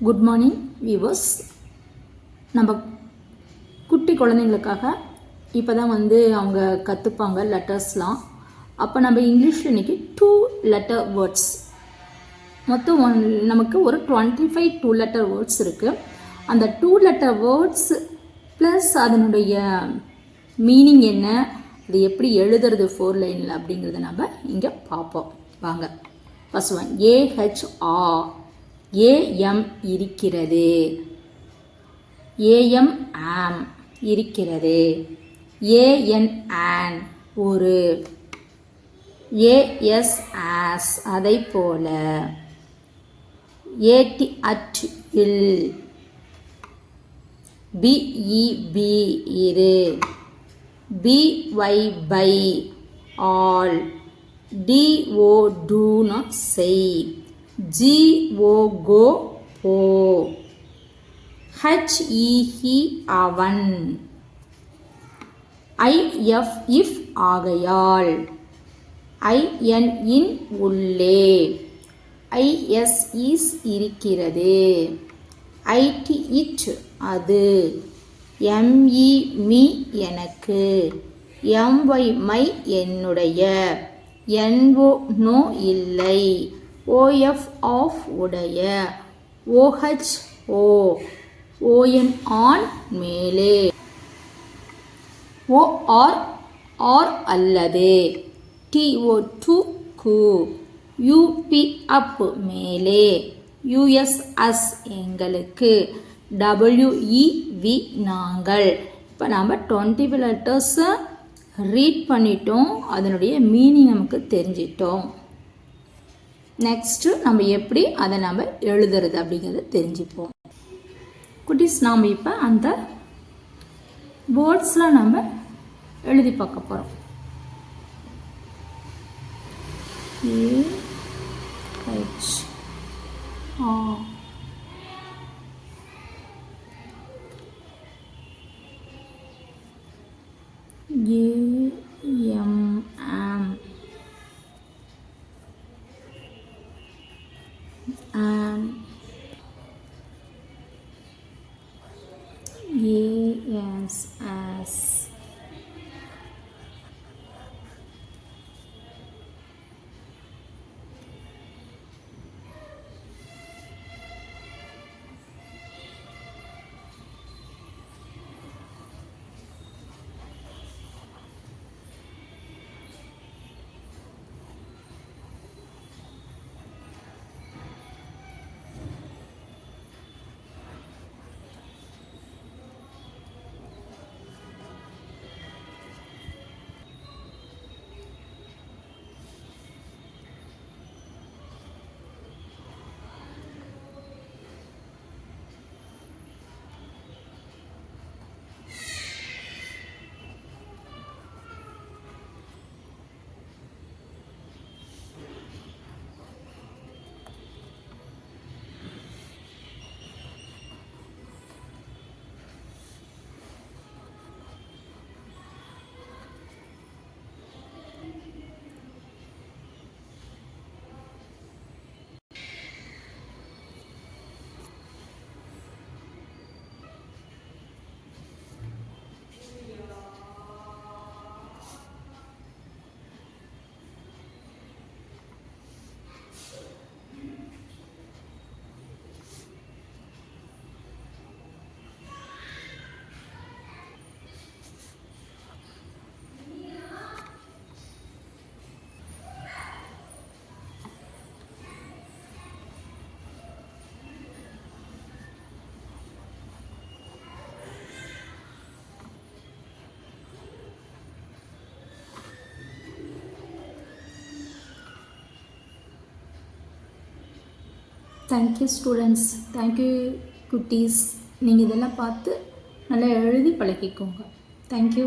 Good morning viewers. நம்ம குட்டி குழந்தைங்களுக்காக இப்போ தான் அவங்க கற்றுப்பாங்க லெட்டர்ஸ்லாம். அப்போ நம்ம இங்கிலீஷில் இன்றைக்கி 2 லெட்டர் வேர்ட்ஸ், மொத்தம் நமக்கு ஒரு 25 2 லெட்டர் வேர்ட்ஸ் இருக்குது. அந்த 2 லெட்டர் வேர்ட்ஸ் ப்ளஸ் அதனுடைய மீனிங் என்ன, அது எப்படி எழுதுறது 4 லைனில் அப்படிங்கிறத நம்ம இங்கே பார்ப்போம். வாங்க. First one AHR. ஏஎம் இருக்கிறது, ஏஎம் ஆம் இருக்கிறது, ஏஎன் ஆன் ஒரு, ஏஎஸ் ஆஸ் அதை போல, ஏடி அட் இல், பிஇபி இரு, பிஒய் பை ஆல், டிஓ டூனா செய், ஜிஓ கோ போ, ஹெச்இஹி அவன், ஐஎஃப் இஃப் ஆகையால், ஐஎன் இன் உள்ளே, ஐஎஸ் இஸ் இருக்கிறது, ஐடி இட் அது, எம்இ மீ எனக்கு, எம்ஒய் மை என்னுடைய, என்ஓ நோ இல்லை, ஓஎஃப் ஆஃப் உடைய, ஓஹெச் ஓ, ஓஎன் ஆன் மேலே, ஓஆர் ஆர் அல்லது, டிஓ டு கு, யூபி அப் மேலே, யூஎஸ் அஸ் எங்களுக்கு, டபிள்யூஇவி நாங்கள். இப்போ நம்ம 25 லெட்டர்ஸை ரீட் பண்ணிட்டோம், அதனுடைய மீனிங் நமக்கு தெரிஞ்சிட்டோம். நெக்ஸ்ட்டு நம்ம எப்படி அதை நம்ம எழுதுறது அப்படிங்கிறத தெரிஞ்சுப்போம். குட்டீஸ், நாம் இப்போ அந்த வேர்ட்ஸ்லாம் நம்ம எழுதி பார்க்க போகிறோம். ஏஎம் ஆம் and as as, thank you students, thank you குட்டீஸ். நீங்கள் இதெல்லாம் பார்த்து நல்லா எழுதி பழகிக்கோங்க. தேங்க்யூ.